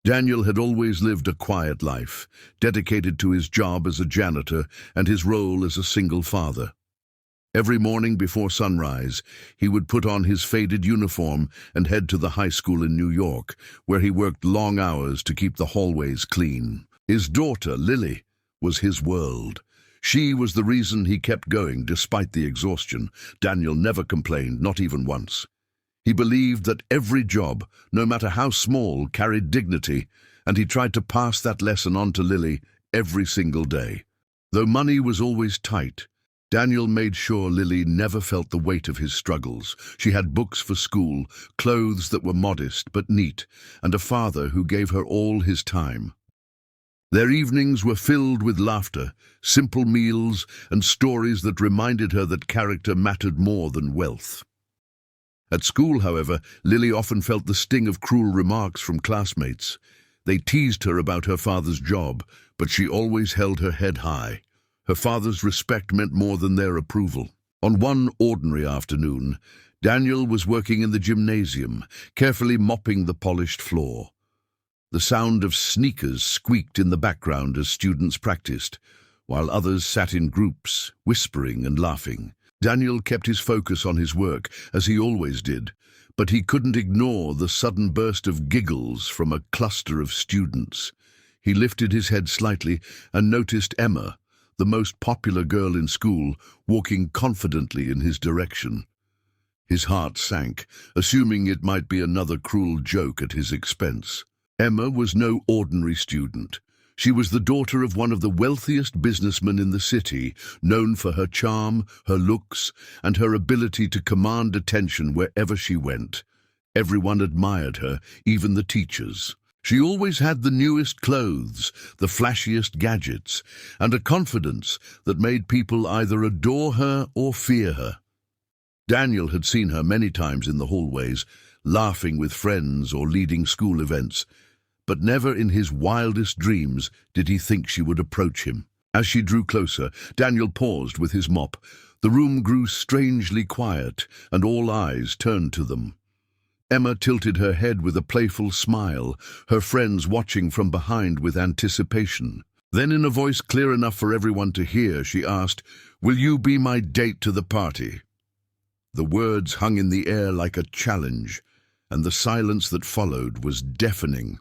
Daniel had always lived a quiet life, dedicated to his job as a janitor and his role as a single father. Every morning before sunrise, he would put on his faded uniform and head to the high school in New York, where he worked long hours to keep the hallways clean. His daughter, Lily, was his world. She was the reason he kept going despite the exhaustion. Daniel never complained, not even once. He believed that every job, no matter how small, carried dignity, and he tried to pass that lesson on to Lily every single day. Though money was always tight, Daniel made sure Lily never felt the weight of his struggles. She had books for school, clothes that were modest but neat, and a father who gave her all his time. Their evenings were filled with laughter, simple meals, and stories that reminded her that character mattered more than wealth. At school, however, Lily often felt the sting of cruel remarks from classmates. They teased her about her father's job, but she always held her head high. Her father's respect meant more than their approval. On one ordinary afternoon, Daniel was working in the gymnasium, carefully mopping the polished floor. The sound of sneakers squeaked in the background as students practiced, while others sat in groups, whispering and laughing. Daniel kept his focus on his work, as he always did, but he couldn't ignore the sudden burst of giggles from a cluster of students. He lifted his head slightly and noticed Emma, the most popular girl in school, walking confidently in his direction. His heart sank, assuming it might be another cruel joke at his expense. Emma was no ordinary student. She was the daughter of one of the wealthiest businessmen in the city, known for her charm, her looks, and her ability to command attention wherever she went. Everyone admired her, even the teachers. She always had the newest clothes, the flashiest gadgets, and a confidence that made people either adore her or fear her. Daniel had seen her many times in the hallways, laughing with friends or leading school events, but never in his wildest dreams did he think she would approach him. As she drew closer, Daniel paused with his mop. The room grew strangely quiet, and all eyes turned to them. Emma tilted her head with a playful smile, her friends watching from behind with anticipation. Then, in a voice clear enough for everyone to hear, she asked, "Will you be my date to the party?" The words hung in the air like a challenge, and the silence that followed was deafening.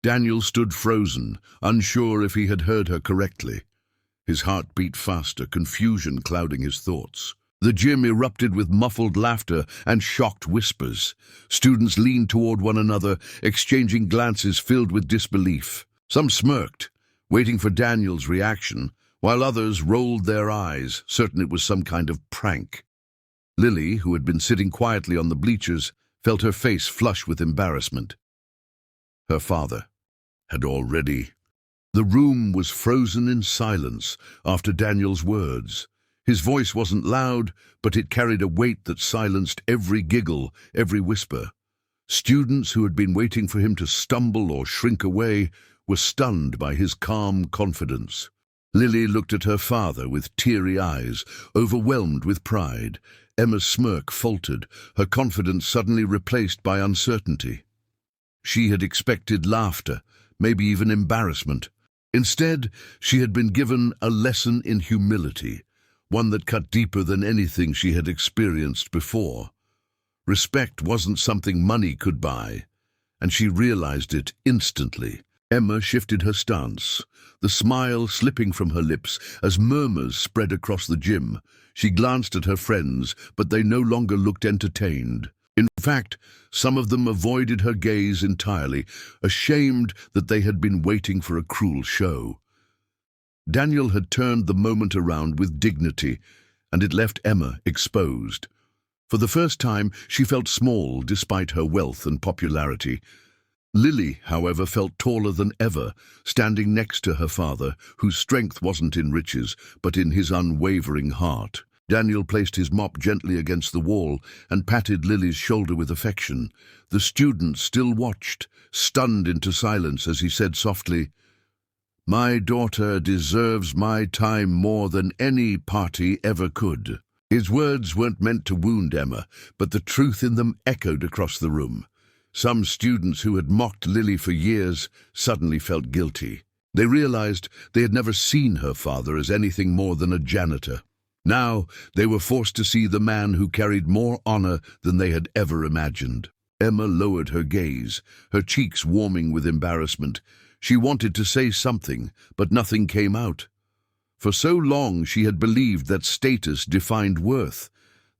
Daniel stood frozen, unsure if he had heard her correctly. His heart beat faster, confusion clouding his thoughts. The gym erupted with muffled laughter and shocked whispers. Students leaned toward one another, exchanging glances filled with disbelief. Some smirked, waiting for Daniel's reaction, while others rolled their eyes, certain it was some kind of prank. Lily, who had been sitting quietly on the bleachers, felt her face flush with embarrassment. Her father had already. The room was frozen in silence after Daniel's words. His voice wasn't loud, but it carried a weight that silenced every giggle, every whisper. Students who had been waiting for him to stumble or shrink away were stunned by his calm confidence. Lily looked at her father with teary eyes, overwhelmed with pride. Emma's smirk faltered, her confidence suddenly replaced by uncertainty. She had expected laughter, maybe even embarrassment. Instead, she had been given a lesson in humility, one that cut deeper than anything she had experienced before. Respect wasn't something money could buy, and she realized it instantly. Emma shifted her stance, the smile slipping from her lips as murmurs spread across the gym. She glanced at her friends, but they no longer looked entertained. In fact, some of them avoided her gaze entirely, ashamed that they had been waiting for a cruel show. Daniel had turned the moment around with dignity, and it left Emma exposed. For the first time, she felt small despite her wealth and popularity. Lily, however, felt taller than ever, standing next to her father, whose strength wasn't in riches, but in his unwavering heart. Daniel placed his mop gently against the wall and patted Lily's shoulder with affection. The students still watched, stunned into silence as he said softly, "My daughter deserves my time more than any party ever could." His words weren't meant to wound Emma, but the truth in them echoed across the room. Some students who had mocked Lily for years suddenly felt guilty. They realized they had never seen her father as anything more than a janitor. Now they were forced to see the man who carried more honor than they had ever imagined. Emma lowered her gaze, her cheeks warming with embarrassment. She wanted to say something, but nothing came out. For so long she had believed that status defined worth,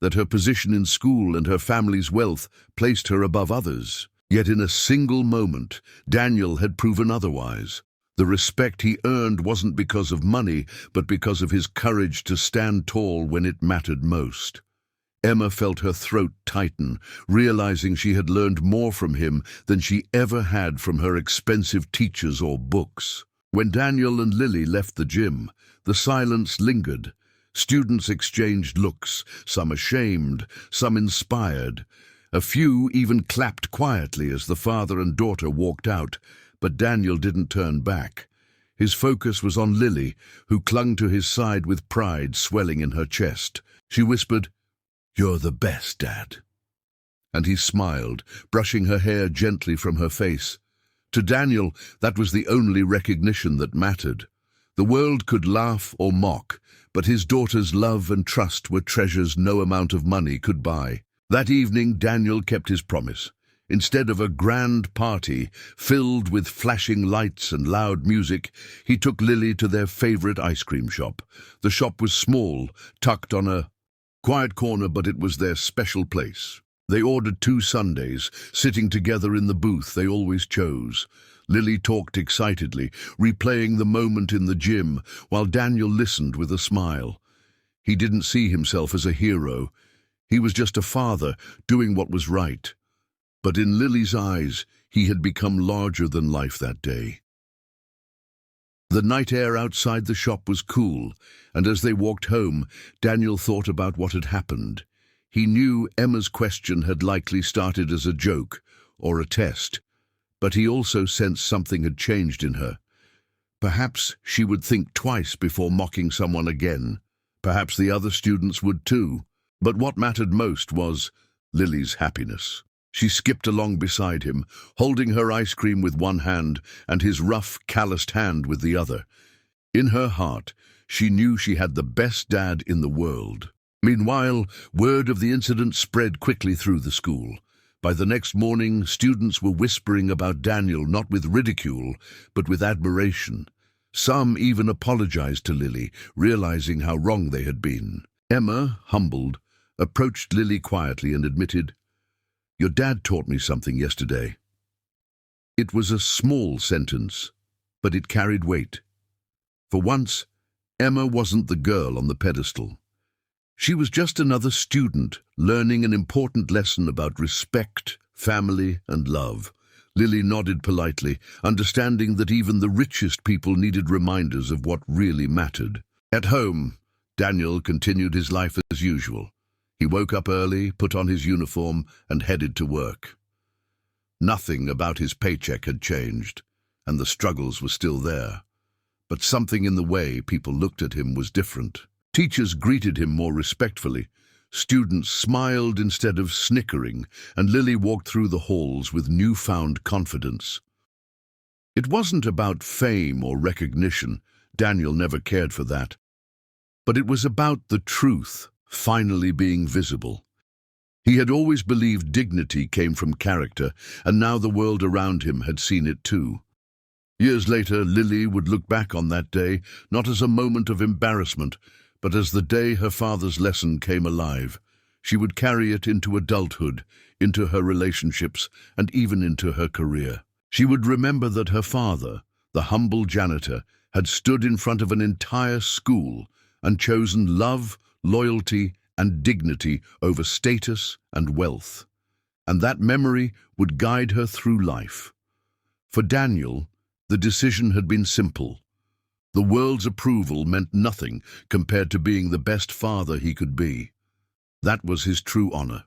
that her position in school and her family's wealth placed her above others. Yet in a single moment, Daniel had proven otherwise. The respect he earned wasn't because of money, but because of his courage to stand tall when it mattered most. Emma felt her throat tighten, realizing she had learned more from him than she ever had from her expensive teachers or books. When Daniel and Lily left the gym, the silence lingered. Students exchanged looks, some ashamed, some inspired. A few even clapped quietly as the father and daughter walked out, but Daniel didn't turn back. His focus was on Lily, who clung to his side with pride swelling in her chest. She whispered, "You're the best, Dad." And he smiled, brushing her hair gently from her face. To Daniel, that was the only recognition that mattered. The world could laugh or mock, but his daughter's love and trust were treasures no amount of money could buy. That evening, Daniel kept his promise. Instead of a grand party filled with flashing lights and loud music, he took Lily to their favorite ice cream shop. The shop was small, tucked on a quiet corner, but it was their special place. They ordered 2 sundaes, sitting together in the booth they always chose. Lily talked excitedly, replaying the moment in the gym, while Daniel listened with a smile. He didn't see himself as a hero. He was just a father, doing what was right. But in Lily's eyes, he had become larger than life that day. The night air outside the shop was cool, and as they walked home, Daniel thought about what had happened. He knew Emma's question had likely started as a joke or a test, but he also sensed something had changed in her. Perhaps she would think twice before mocking someone again. Perhaps the other students would too. But what mattered most was Lily's happiness. She skipped along beside him, holding her ice cream with one hand and his rough, calloused hand with the other. In her heart, she knew she had the best dad in the world. Meanwhile, word of the incident spread quickly through the school. By the next morning, students were whispering about Daniel not with ridicule, but with admiration. Some even apologized to Lily, realizing how wrong they had been. Emma, humbled, approached Lily quietly and admitted, "Your dad taught me something yesterday." It was a small sentence, but it carried weight. For once, Emma wasn't the girl on the pedestal. She was just another student, learning an important lesson about respect, family, and love. Lily nodded politely, understanding that even the richest people needed reminders of what really mattered. At home, Daniel continued his life as usual. He woke up early, put on his uniform, and headed to work. Nothing about his paycheck had changed, and the struggles were still there. But something in the way people looked at him was different. Teachers greeted him more respectfully. Students smiled instead of snickering, and Lily walked through the halls with newfound confidence. It wasn't about fame or recognition. Daniel never cared for that. But it was about the truth finally being visible. He had always believed dignity came from character, and now the world around him had seen it too. Years later, Lily would look back on that day, not as a moment of embarrassment, but as the day her father's lesson came alive. She would carry it into adulthood, into her relationships, and even into her career. She would remember that her father, the humble janitor, had stood in front of an entire school and chosen love, loyalty, and dignity over status and wealth. And that memory would guide her through life. For Daniel, the decision had been simple. The world's approval meant nothing compared to being the best father he could be. That was his true honor.